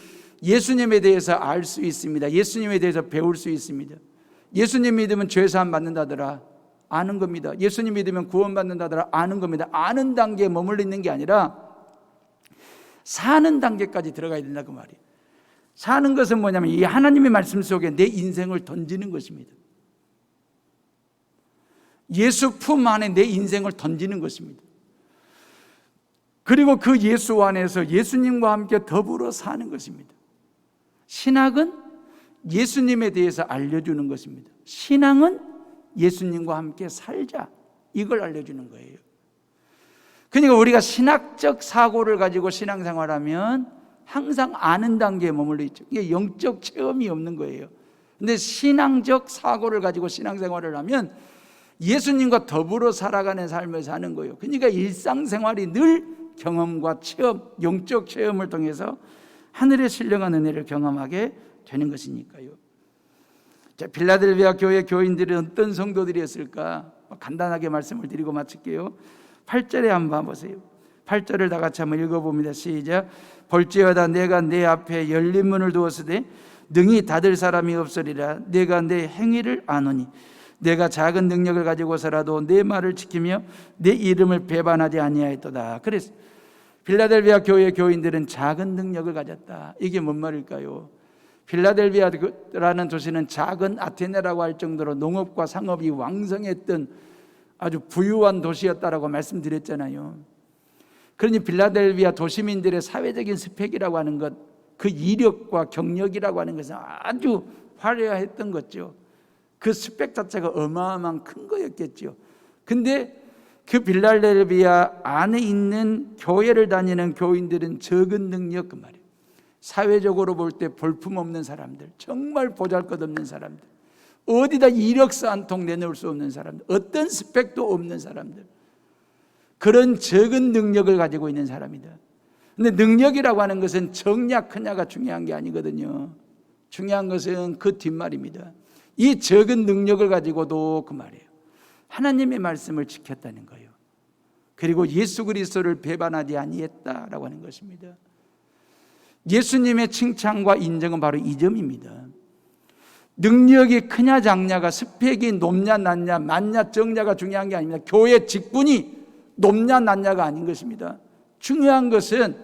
예수님에 대해서 알 수 있습니다. 예수님에 대해서 배울 수 있습니다. 예수님 믿으면 죄사함 받는다더라, 아는 겁니다. 예수님 믿으면 구원받는다더라, 아는 겁니다. 아는 단계에 머물러 있는 게 아니라 사는 단계까지 들어가야 된다 그 말이에요. 사는 것은 뭐냐면 이 하나님의 말씀 속에 내 인생을 던지는 것입니다. 예수 품 안에 내 인생을 던지는 것입니다. 그리고 그 예수 안에서 예수님과 함께 더불어 사는 것입니다. 신학은 예수님에 대해서 알려주는 것입니다. 신앙은 예수님과 함께 살자, 이걸 알려주는 거예요. 그러니까 우리가 신학적 사고를 가지고 신앙생활하면 항상 아는 단계에 머물러 있죠. 이게 영적 체험이 없는 거예요. 근데 신앙적 사고를 가지고 신앙생활을 하면 예수님과 더불어 살아가는 삶을 사는 거예요. 그러니까 일상생활이 늘 경험과 체험, 영적 체험을 통해서 하늘의 신령한 은혜를 경험하게 되는 것이니까요. 자, 필라델비아 교회 교인들은 어떤 성도들이었을까? 간단하게 말씀을 드리고 마칠게요. 8절에 한번 보세요. 8절을 다 같이 한번 읽어봅니다. 시작. 볼지어다 내가 내 앞에 열린 문을 두었으되 능히 닫을 사람이 없으리라. 내가 내 행위를 아노니 내가 작은 능력을 가지고서라도 내 말을 지키며 내 이름을 배반하지 아니하였도다. 그래서 필라델비아 교회 교인들은 작은 능력을 가졌다. 이게 뭔 말일까요? 필라델비아라는 도시는 작은 아테네라고 할 정도로 농업과 상업이 왕성했던 아주 부유한 도시였다라고 말씀드렸잖아요. 그러니 필라델비아 도시민들의 사회적인 스펙이라고 하는 것, 그 이력과 경력이라고 하는 것은 아주 화려했던 거죠. 그 스펙 자체가 어마어마한 큰 거였겠죠. 근데 그 필라델비아 안에 있는 교회를 다니는 교인들은 적은 능력, 그 말이에요. 사회적으로 볼 때 볼품없는 사람들, 정말 보잘것없는 사람들, 어디다 이력서 한 통 내놓을 수 없는 사람들, 어떤 스펙도 없는 사람들, 그런 적은 능력을 가지고 있는 사람이다. 근데 능력이라고 하는 것은 적냐 크냐가 중요한 게 아니거든요. 중요한 것은 그 뒷말입니다. 이 적은 능력을 가지고도 그 말이에요, 하나님의 말씀을 지켰다는 거예요. 그리고 예수 그리스도를 배반하지 아니했다라고 하는 것입니다. 예수님의 칭찬과 인정은 바로 이 점입니다. 능력이 크냐 작냐가, 스펙이 높냐 낮냐, 많냐 적냐가 중요한 게 아닙니다. 교회 직분이 높냐 낮냐가 아닌 것입니다. 중요한 것은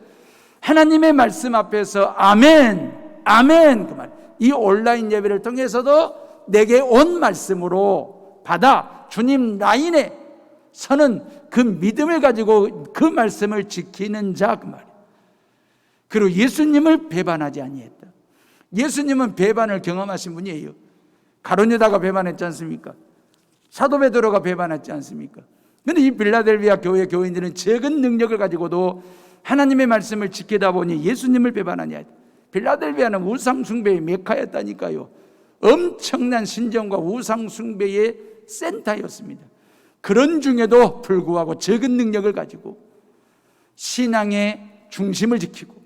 하나님의 말씀 앞에서 아멘, 아멘, 그 말. 이 온라인 예배를 통해서도 내게 온 말씀으로 받아 주님 라인에 서는 그 믿음을 가지고 그 말씀을 지키는 자, 그 말이에요. 그리고 예수님을 배반하지 아니했다. 예수님은 배반을 경험하신 분이에요. 가룟유다가 배반했지 않습니까? 사도 베드로가 배반했지 않습니까? 그런데 이 필라델비아 교회 교인들은 적은 능력을 가지고도 하나님의 말씀을 지키다 보니 예수님을 배반하냐. 필라델비아는 우상 숭배의 메카였다니까요. 엄청난 신정과 우상 숭배의 센터였습니다. 그런 중에도 불구하고 적은 능력을 가지고 신앙의 중심을 지키고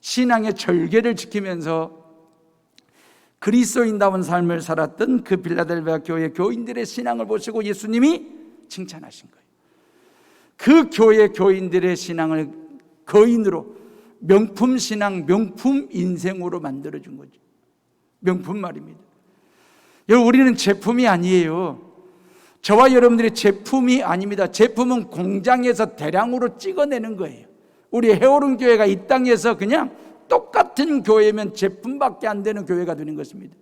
신앙의 절개를 지키면서 그리스도인다운 삶을 살았던 그 필라델비아 교회 교인들의 신앙을 보시고 예수님이 칭찬하신 거예요. 그 교회 교인들의 신앙을 거인으로 명품 신앙, 명품 인생으로 만들어준 거죠. 명품 말입니다. 여러분, 우리는 제품이 아니에요. 저와 여러분들이 제품이 아닙니다. 제품은 공장에서 대량으로 찍어내는 거예요. 우리 헤어른 교회가 이 땅에서 그냥 똑같은 교회면 제품밖에 안 되는 교회가 되는 것입니다.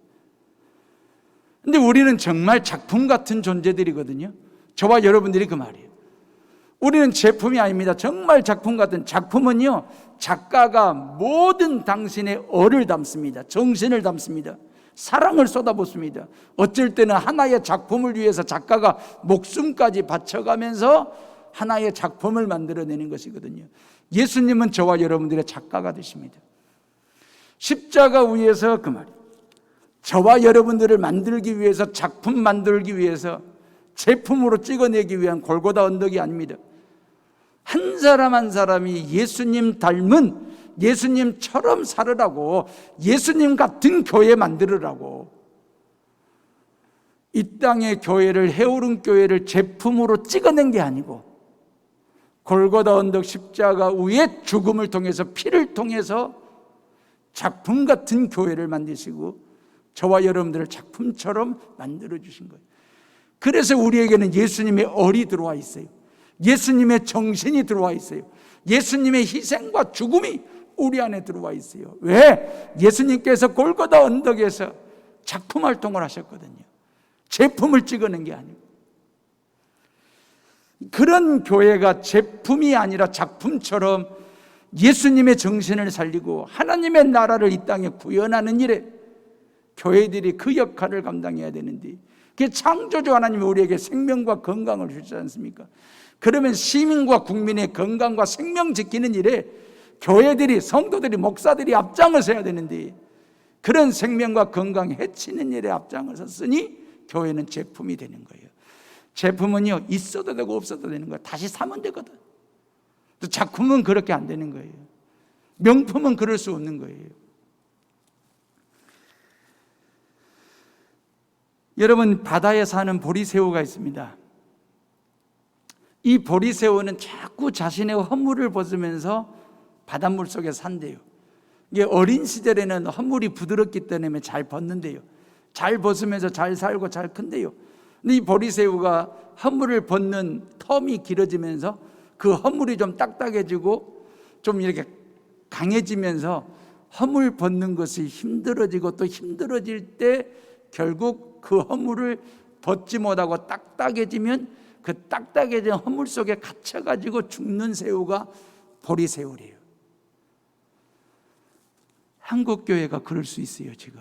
근데 우리는 정말 작품 같은 존재들이거든요. 저와 여러분들이 그 말이에요. 우리는 제품이 아닙니다. 정말 작품 같은. 작품은요, 작가가 모든 당신의 얼을 담습니다. 정신을 담습니다. 사랑을 쏟아붓습니다. 어쩔 때는 하나의 작품을 위해서 작가가 목숨까지 바쳐가면서 하나의 작품을 만들어내는 것이거든요. 예수님은 저와 여러분들의 작가가 되십니다. 십자가 위에서 그 말이에요. 저와 여러분들을 만들기 위해서, 작품 만들기 위해서, 제품으로 찍어내기 위한 골고다 언덕이 아닙니다. 한 사람 한 사람이 예수님 닮은, 예수님처럼 살으라고, 예수님 같은 교회 만들으라고. 이 땅의 교회를, 헤어른 교회를 제품으로 찍어낸 게 아니고 골고다 언덕 십자가 위에 죽음을 통해서, 피를 통해서 작품 같은 교회를 만드시고 저와 여러분들을 작품처럼 만들어주신 거예요. 그래서 우리에게는 예수님의 얼이 들어와 있어요. 예수님의 정신이 들어와 있어요. 예수님의 희생과 죽음이 우리 안에 들어와 있어요. 왜? 예수님께서 골고다 언덕에서 작품 활동을 하셨거든요. 제품을 찍어낸 게 아니고. 그런 교회가 제품이 아니라 작품처럼 예수님의 정신을 살리고 하나님의 나라를 이 땅에 구현하는 일에 교회들이 그 역할을 감당해야 되는데, 그게 창조주 하나님이 우리에게 생명과 건강을 주시지 않습니까? 그러면 시민과 국민의 건강과 생명 지키는 일에 교회들이, 성도들이, 목사들이 앞장을 서야 되는데, 그런 생명과 건강 해치는 일에 앞장을 섰으니 교회는 제품이 되는 거예요. 제품은요, 있어도 되고 없어도 되는 거예요. 다시 사면 되거든. 작품은 그렇게 안 되는 거예요. 명품은 그럴 수 없는 거예요. 여러분, 바다에 사는 보리새우가 있습니다. 이 보리새우는 자꾸 자신의 허물을 벗으면서 바닷물 속에 산대요. 이게 어린 시절에는 허물이 부드럽기 때문에 잘 벗는데요. 잘 벗으면서 잘 살고 잘 큰대요. 근데 이 보리새우가 허물을 벗는 텀이 길어지면서 그 허물이 좀 딱딱해지고 좀 이렇게 강해지면서 허물 벗는 것이 힘들어지고 또 힘들어질 때 결국 그 허물을 벗지 못하고 딱딱해지면 그 딱딱해진 허물 속에 갇혀가지고 죽는 새우가 보리새우래요. 한국교회가 그럴 수 있어요. 지금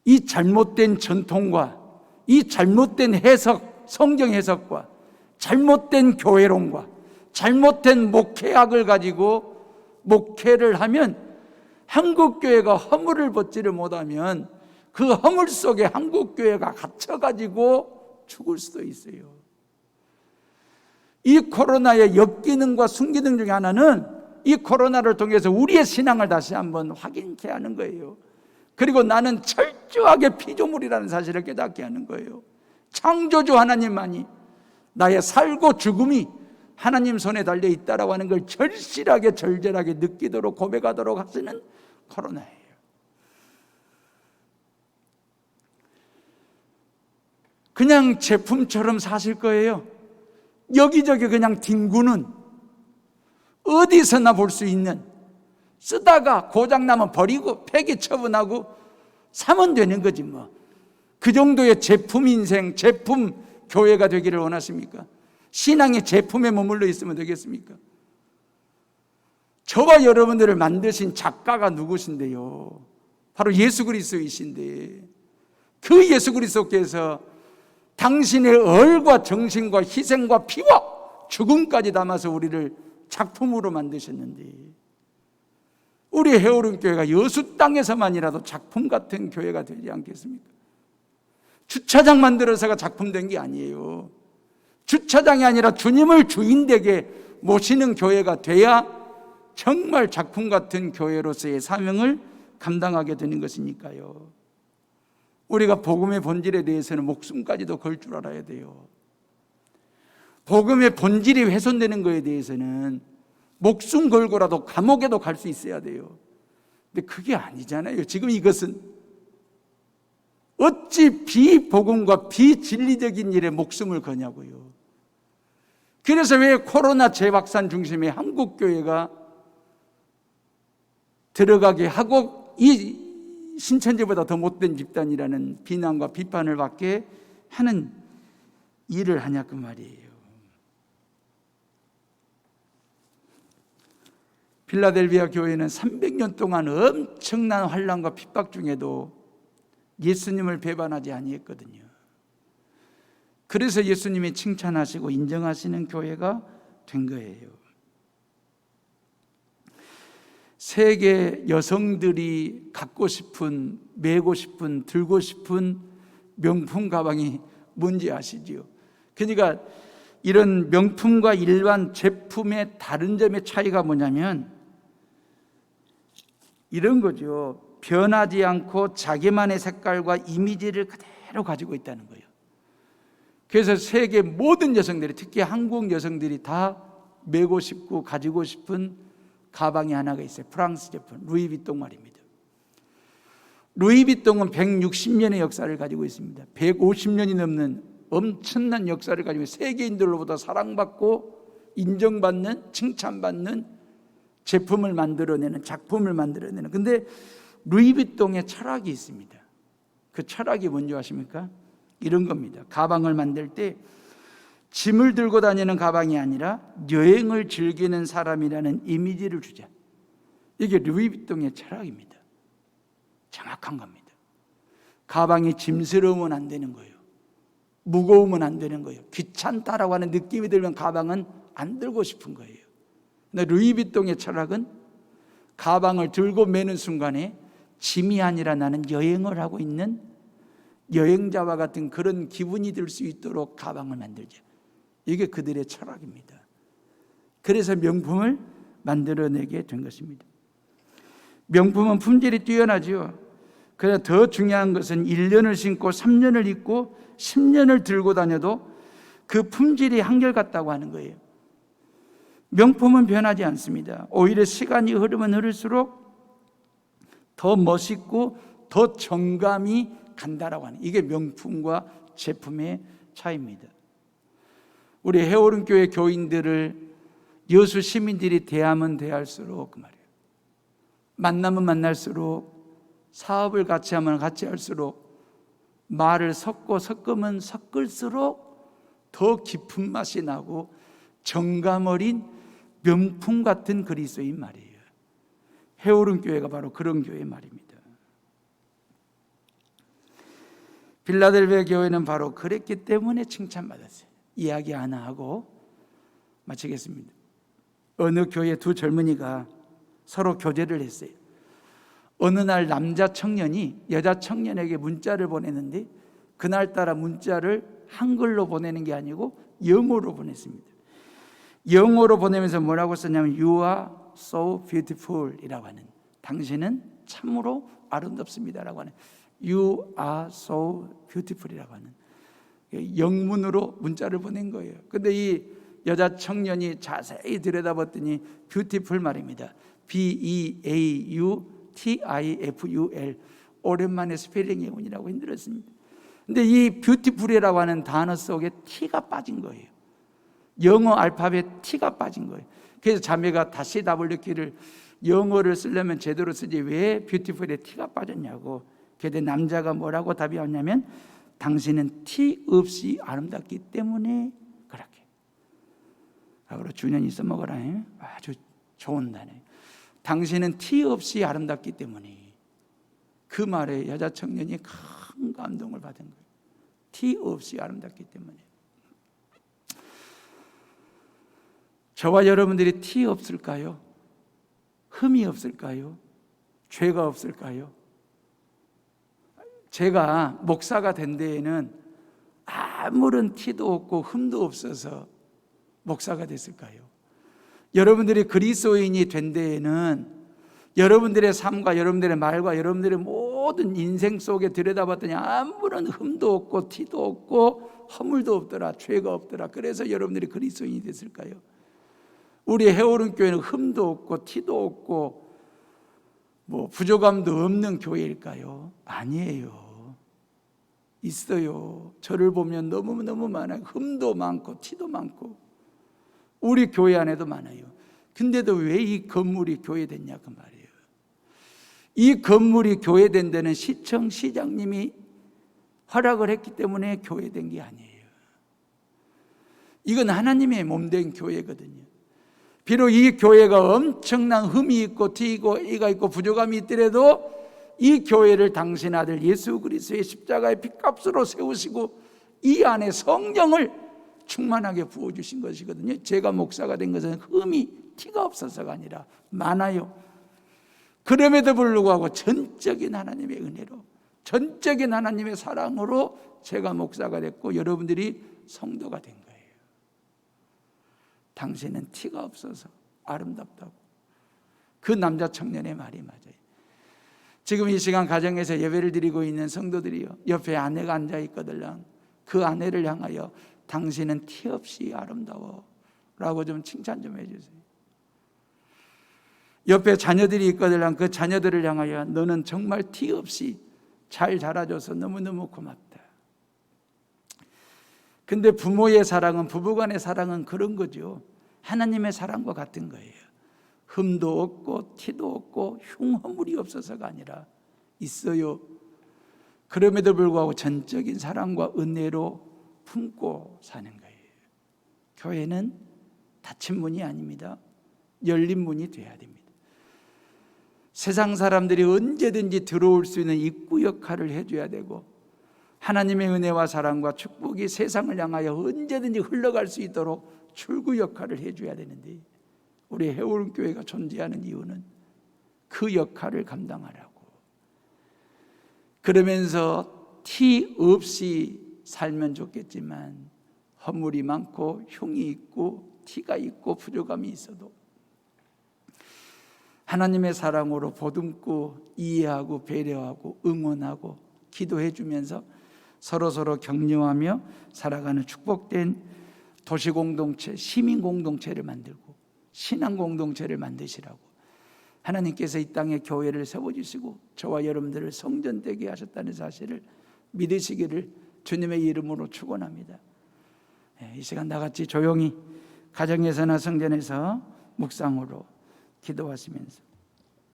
이 잘못된 전통과 이 잘못된 해석, 성경 해석과 잘못된 교회론과 잘못된 목회학을 가지고 목회를 하면 한국교회가 허물을 벗지를 못하면 그 허물 속에 한국교회가 갇혀가지고 죽을 수도 있어요. 이 코로나의 역기능과 순기능 중에 하나는 이 코로나를 통해서 우리의 신앙을 다시 한번 확인케 하는 거예요. 그리고 나는 철저하게 피조물이라는 사실을 깨닫게 하는 거예요. 창조주 하나님만이 나의 살고 죽음이 하나님 손에 달려 있다라고 하는 걸 절실하게 절절하게 느끼도록 고백하도록 하시는 코로나예요. 그냥 제품처럼 사실 거예요. 여기저기 그냥 뒹구는, 어디서나 볼 수 있는, 쓰다가 고장나면 버리고 폐기 처분하고 사면 되는 거지 뭐. 그 정도의 제품 인생, 제품 교회가 되기를 원하십니까? 신앙의 제품에 머물러 있으면 되겠습니까? 저와 여러분들을 만드신 작가가 누구신데요? 바로 예수 그리스도이신데, 그 예수 그리스도께서 당신의 얼과 정신과 희생과 피와 죽음까지 담아서 우리를 작품으로 만드셨는데, 우리 해오른 교회가 여수 땅에서만이라도 작품 같은 교회가 되지 않겠습니까? 주차장 만들어서가 작품된 게 아니에요. 주차장이 아니라 주님을 주인되게 모시는 교회가 돼야 정말 작품 같은 교회로서의 사명을 감당하게 되는 것이니까요. 우리가 복음의 본질에 대해서는 목숨까지도 걸 줄 알아야 돼요. 복음의 본질이 훼손되는 것에 대해서는 목숨 걸고라도 감옥에도 갈 수 있어야 돼요. 근데 그게 아니잖아요. 지금 이것은 어찌 비복음과 비진리적인 일에 목숨을 거냐고요. 그래서 왜 코로나 재확산 중심의 한국교회가 들어가게 하고 이 신천지보다 더 못된 집단이라는 비난과 비판을 받게 하는 일을 하냐 그 말이에요. 필라델비아 교회는 300년 동안 엄청난 환난과 핍박 중에도 예수님을 배반하지 아니했거든요. 그래서 예수님이 칭찬하시고 인정하시는 교회가 된 거예요. 세계 여성들이 갖고 싶은, 메고 싶은, 들고 싶은 명품 가방이 뭔지 아시지요? 그러니까 이런 명품과 일반 제품의 다른 점의 차이가 뭐냐면 이런 거죠. 변하지 않고 자기만의 색깔과 이미지를 그대로 가지고 있다는 거예요. 그래서 세계 모든 여성들이, 특히 한국 여성들이 다 메고 싶고 가지고 싶은 가방이 하나가 있어요. 프랑스 제품 루이비통 말입니다. 루이비통은 160년의 역사를 가지고 있습니다. 150년이 넘는 엄청난 역사를 가지고 세계인들로부터 사랑받고 인정받는, 칭찬받는 제품을 만들어내는, 작품을 만들어내는. 근데 루이비통의 철학이 있습니다. 그 철학이 뭔지 아십니까? 이런 겁니다. 가방을 만들 때 짐을 들고 다니는 가방이 아니라 여행을 즐기는 사람이라는 이미지를 주자. 이게 루이비통의 철학입니다. 정확한 겁니다. 가방이 짐스러우면 안 되는 거예요. 무거우면 안 되는 거예요. 귀찮다라고 하는 느낌이 들면 가방은 안 들고 싶은 거예요. 근데 루이비통의 철학은 가방을 들고 매는 순간에 짐이 아니라 나는 여행을 하고 있는 여행자와 같은 그런 기분이 들 수 있도록 가방을 만들죠. 이게 그들의 철학입니다. 그래서 명품을 만들어내게 된 것입니다. 명품은 품질이 뛰어나죠. 그래서 더 중요한 것은 1년을 신고 3년을 입고 10년을 들고 다녀도 그 품질이 한결같다고 하는 거예요. 명품은 변하지 않습니다. 오히려 시간이 흐르면 흐를수록 더 멋있고 더 정감이 간다라고 하는, 이게 명품과 제품의 차이입니다. 우리 해오른교회 교인들을 여수 시민들이 대하면 대할수록 그 말이에요. 만나면 만날수록, 사업을 같이 하면 같이 할수록, 말을 섞으면 섞을수록 더 깊은 맛이 나고 정감 어린 명품 같은 그리스도인 말이에요. 해오른 교회가 바로 그런 교회 말입니다. 빌라델비아 교회는 바로 그랬기 때문에 칭찬받았어요. 이야기 하나 하고 마치겠습니다. 어느 교회 두 젊은이가 서로 교제를 했어요. 어느 날 남자 청년이 여자 청년에게 문자를 보내는데, 그날따라 문자를 한글로 보내는 게 아니고 영어로 보냈습니다. 영어로 보내면서 뭐라고 썼냐면 You are so beautiful 이라고 하는, 당신은 참으로 아름답습니다라고 하는, You are so beautiful 이라고 하는 영문으로 문자를 보낸 거예요. 근데 이 여자 청년이 자세히 들여다봤더니 beautiful 말입니다. B-E-A-U-T-I-F-U-L. 오랜만에 스펠링 예문이라고 힘들었습니다. 근데 이 beautiful이라고 하는 단어 속에 T가 빠진 거예요. 영어 알파벳 T가 빠진 거예요. 그래서 자매가 다시 답을 넣기를, 영어를 쓰려면 제대로 쓰지 왜 beautiful에 T가 빠졌냐고. 그런데 남자가 뭐라고 답이 왔냐면, 당신은 T 없이 아름답기 때문에 그렇게. 그리고 준현이 써먹어라. 아주 좋은 단어. 당신은 T 없이 아름답기 때문에. 그 말에 여자 청년이 큰 감동을 받은 거예요. T 없이 아름답기 때문에. 저와 여러분들이 티 없을까요? 흠이 없을까요? 죄가 없을까요? 제가 목사가 된 데에는 아무런 티도 없고 흠도 없어서 목사가 됐을까요? 여러분들이 그리스도인이 된 데에는 여러분들의 삶과 여러분들의 말과 여러분들의 모든 인생 속에 들여다봤더니 아무런 흠도 없고 티도 없고 허물도 없더라, 죄가 없더라. 그래서 여러분들이 그리스도인이 됐을까요? 우리 해오른 교회는 흠도 없고 티도 없고 부족함도 없는 교회일까요? 아니에요. 있어요. 저를 보면 너무너무 많아요. 흠도 많고 티도 많고 우리 교회 안에도 많아요. 근데도 왜 이 건물이 교회 됐냐 그 말이에요. 이 건물이 교회 된 데는 시청 시장님이 허락을 했기 때문에 교회 된 게 아니에요. 이건 하나님의 몸된 교회거든요. 비록 이 교회가 엄청난 흠이 있고 티가 있고 부족함이 있더라도 이 교회를 당신 아들 예수 그리스도의 십자가의 핏값으로 세우시고 이 안에 성령을 충만하게 부어주신 것이거든요. 제가 목사가 된 것은 흠이 티가 없어서가 아니라 많아요. 그럼에도 불구하고 전적인 하나님의 은혜로, 전적인 하나님의 사랑으로 제가 목사가 됐고 여러분들이 성도가 된 거예요. 당신은 티가 없어서 아름답다고. 그 남자 청년의 말이 맞아요. 지금 이 시간 가정에서 예배를 드리고 있는 성도들이요, 옆에 아내가 앉아 있거든요. 그 아내를 향하여 당신은 티 없이 아름다워 라고 좀 칭찬 좀 해주세요. 옆에 자녀들이 있거든요. 그 자녀들을 향하여 너는 정말 티 없이 잘 자라줘서 너무너무 고맙다. 근데 부모의 사랑은, 부부간의 사랑은 그런 거죠. 하나님의 사랑과 같은 거예요. 흠도 없고 티도 없고 흉허물이 없어서가 아니라 있어요. 그럼에도 불구하고 전적인 사랑과 은혜로 품고 사는 거예요. 교회는 닫힌 문이 아닙니다. 열린 문이 돼야 됩니다. 세상 사람들이 언제든지 들어올 수 있는 입구 역할을 해줘야 되고, 하나님의 은혜와 사랑과 축복이 세상을 향하여 언제든지 흘러갈 수 있도록 출구 역할을 해줘야 되는데, 우리 해오른 교회가 존재하는 이유는 그 역할을 감당하라고. 그러면서 티 없이 살면 좋겠지만 허물이 많고 흉이 있고 티가 있고 부족함이 있어도 하나님의 사랑으로 보듬고 이해하고 배려하고 응원하고 기도해 주면서 서로 격려하며 살아가는 축복된 도시공동체, 시민공동체를 만들고 신앙공동체를 만드시라고 하나님께서 이 땅에 교회를 세워주시고 저와 여러분들을 성전되게 하셨다는 사실을 믿으시기를 주님의 이름으로 축원합니다. 이 시간 나같이 조용히 가정에서나 성전에서 묵상으로 기도하시면서